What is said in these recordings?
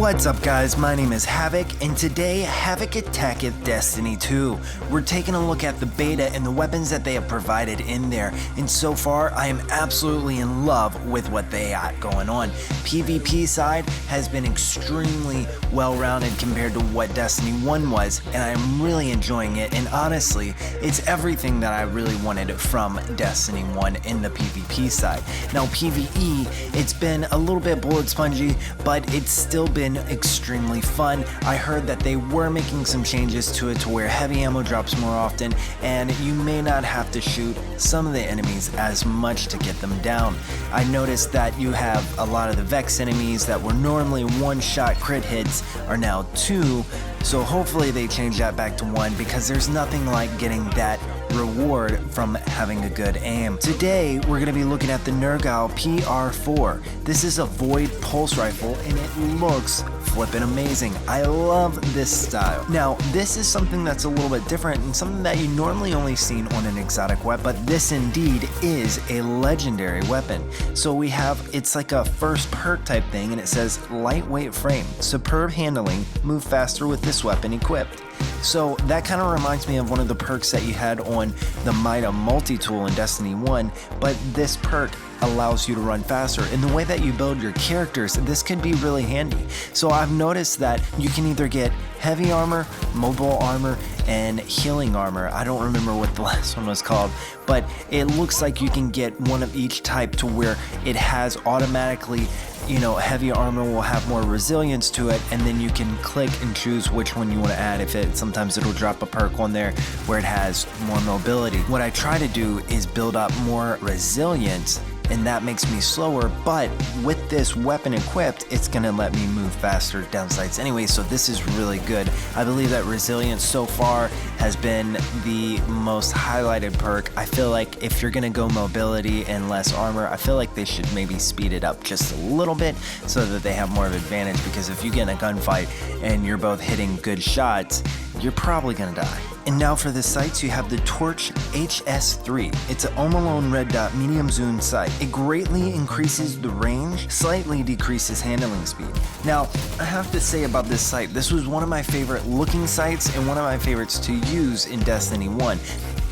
What's up guys, my name is HaVeK, and today HaVeK Attacketh Destiny 2. We're taking a look at the beta and the weapons that they have provided in there, and so far I am absolutely in love with what they got going on. PvP side has been extremely well-rounded compared to what Destiny 1 was, and I'm really enjoying it, and honestly, it's everything that I really wanted from Destiny 1 in the PvP side. Now PvE, it's been a little bit bullet spongy, but it's still been extremely fun. I heard that they were making some changes to it to where heavy ammo drops more often, and you may not have to shoot some of the enemies as much to get them down. I noticed that you have a lot of the Vex enemies that were normally one-shot crit hits are now 2, so hopefully they change that back to 1, because there's nothing like getting that reward from having a good aim. Today we're going to be looking at the NERGAL PR4. This is a void pulse rifle and it looks flippin' amazing. I love this style. Now this is something that's a little bit different and something that you normally only seen on an exotic weapon, but this indeed is a legendary weapon. So we have, it's like a first perk type thing, and it says lightweight frame, superb handling, move faster with this weapon equipped. So that kind of reminds me of one of the perks that you had on the Mida multi-tool in Destiny 1, but this perk allows you to run faster. In the way that you build your characters, this can be really handy. So I've noticed that you can either get heavy armor, mobile armor, and healing armor. I don't remember what the last one was called, but it looks like you can get one of each type to where it has automatically, you know, heavy armor will have more resilience to it, and then you can click and choose which one you want to add. If it, sometimes it'll drop a perk on there where it has more mobility. What I try to do is build up more resilience, and that makes me slower, but with this weapon equipped, it's gonna let me move faster down sights anyway, so this is really good. I believe that resilience so far has been the most highlighted perk. I feel like if you're gonna go mobility and less armor, I feel like they should maybe speed it up just a little bit so that they have more of an advantage, because if you get in a gunfight and you're both hitting good shots, you're probably gonna die. And now for the sights, you have the Torch HS3. It's an Alone red dot medium zoom sight. It greatly increases the range, slightly decreases handling speed. Now, I have to say about this sight, this was one of my favorite looking sights and one of my favorites to use in Destiny 1.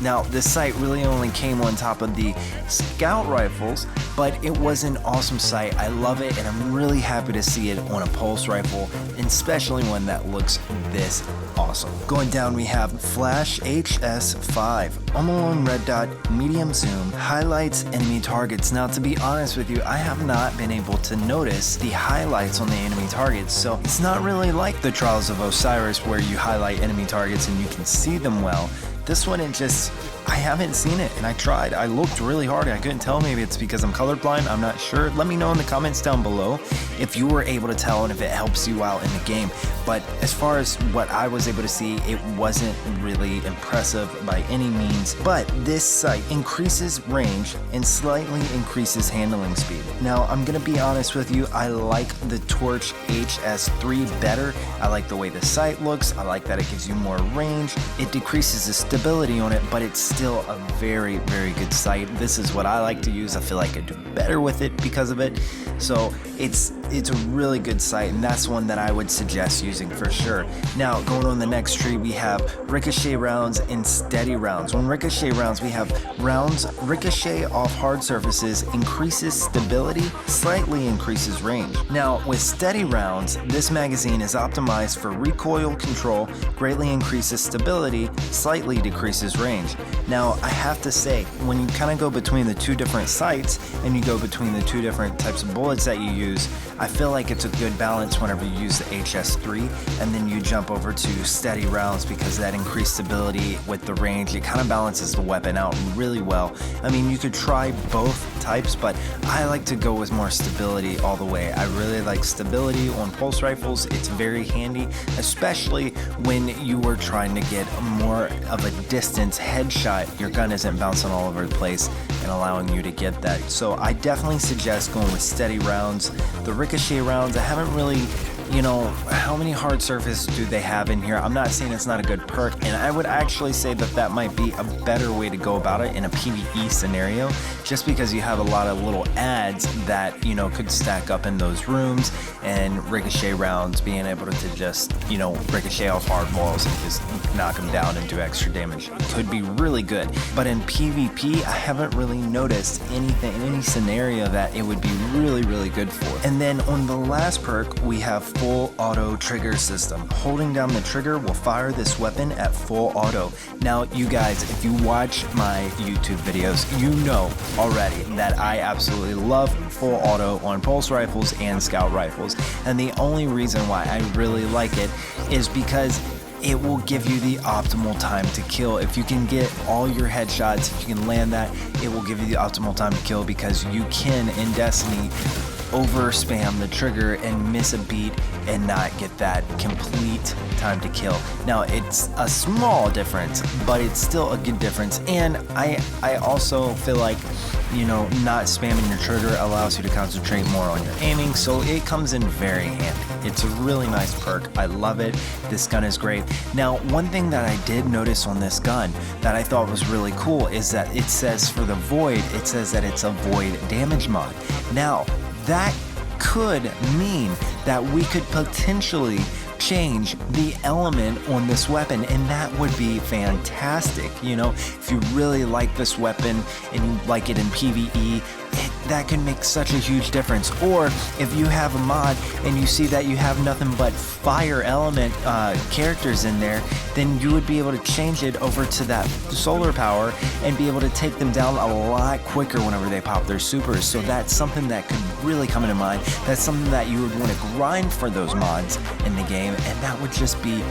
Now, this sight really only came on top of the scout rifles, but it was an awesome sight. I love it, and I'm really happy to see it on a pulse rifle, and especially one that looks this awesome. Going down, we have Flash HS5, Alone red dot, medium zoom, highlights enemy targets. Now, to be honest with you, I have not been able to notice the highlights on the enemy targets, so it's not really like the Trials of Osiris where you highlight enemy targets and you can see them well. This one, I haven't seen it, and I tried. I looked really hard. I couldn't tell. Maybe it's because I'm colorblind. I'm not sure. Let me know in the comments down below if you were able to tell and if it helps you out in the game. But as far as what I was able to see, it wasn't really impressive by any means. But this sight increases range and slightly increases handling speed. Now, I'm going to be honest with you. I like the Torch HS3 better. I like the way the sight looks. I like that it gives you more range. It decreases the stability on it, but it's still a very, very good sight. This is what I like to use. I feel like I do better with it because of it. So it's a really good sight, and that's one that I would suggest using for sure. Now, going on the next tree, we have ricochet rounds and steady rounds. On ricochet rounds, we have rounds ricochet off hard surfaces, increases stability, slightly increases range. Now, with steady rounds, this magazine is optimized for recoil control, greatly increases stability, slightly decreases range. Now, I have to say, when you kind of go between the two different sights and you go between the two different types of bullets that you use, I feel like it's a good balance whenever you use the HS3 and then you jump over to steady rounds, because that increased stability with the range, it kind of balances the weapon out really well. I mean, you could try both types, but I like to go with more stability all the way. I really like stability on pulse rifles. It's very handy, especially when you are trying to get more of a distance headshot. Your gun isn't bouncing all over the place and allowing you to get that. So I definitely suggest going with steady rounds. The ricochet rounds, I haven't really you know, how many hard surface do they have in here? I'm not saying it's not a good perk, and I would actually say that that might be a better way to go about it in a PvE scenario, just because you have a lot of little ads that, you know, could stack up in those rooms, and ricochet rounds, being able to just, you know, ricochet off hard walls and just knock them down and do extra damage could be really good. But in PvP, I haven't really noticed anything in any scenario that it would be really good for. And then on the last perk, we have full auto trigger system. Holding down the trigger will fire this weapon at full auto. Now, you guys, if you watch my YouTube videos, you know already that I absolutely love full auto on pulse rifles and scout rifles. And the only reason why I really like it is because it will give you the optimal time to kill. If you can get all your headshots, if you can land that, it will give you the optimal time to kill, because you can, in Destiny, over spam the trigger and miss a beat and not get that complete time to kill. Now, it's a small difference, but it's still a good difference. And I also feel like, you know, not spamming your trigger allows you to concentrate more on your aiming, so it comes in very handy. It's a really nice perk. I love it. This gun is great. Now, one thing that I did notice on this gun that I thought was really cool is that it says for the Void, it says that it's a Void damage mod. Now, that could mean that we could potentially change the element on this weapon, and that would be fantastic. You know, if you really like this weapon and you like it in PvE, that can make such a huge difference. Or if you have a mod and you see that you have nothing but fire element characters in there, then you would be able to change it over to that solar power and be able to take them down a lot quicker whenever they pop their supers. So that's something that could really come into mind. That's something that you would want to grind for those mods in the game, and that would just be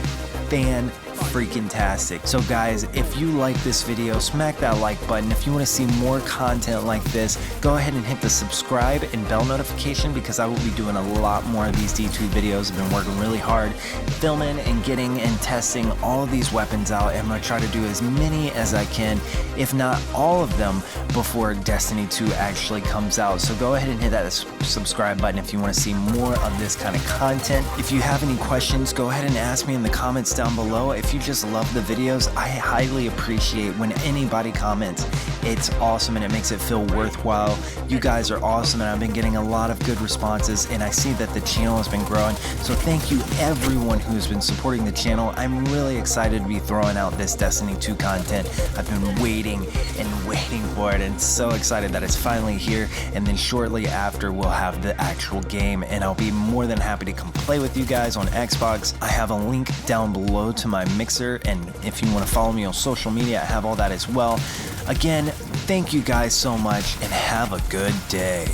fan-freaking-tastic. So guys, if you like this video, smack that like button. If you want to see more content like this, go ahead and hit the subscribe and bell notification, because I will be doing a lot more of these D2 videos. I've been working really hard filming and getting and testing all of these weapons out, and I'm going to try to do as many as I can, if not all of them, before Destiny 2 actually comes out. So go ahead and hit that subscribe button if you want to see more of this kind of content. If you have any questions, go ahead and ask me in the comments down below. If you just love the videos, I highly appreciate when anybody comments. It's awesome and it makes it feel worthwhile. You guys are awesome, and I've been getting a lot of good responses, and I see that the channel has been growing. So thank you everyone who's been supporting the channel. I'm really excited to be throwing out this Destiny 2 content. I've been waiting and waiting for it, and so excited that it's finally here. And then shortly after, we'll have the actual game, and I'll be more than happy to come play with you guys on Xbox. I have a link down below to my Mixer, and if you want to follow me on social media, I have all that as well. Again, thank you guys so much, and have a good day.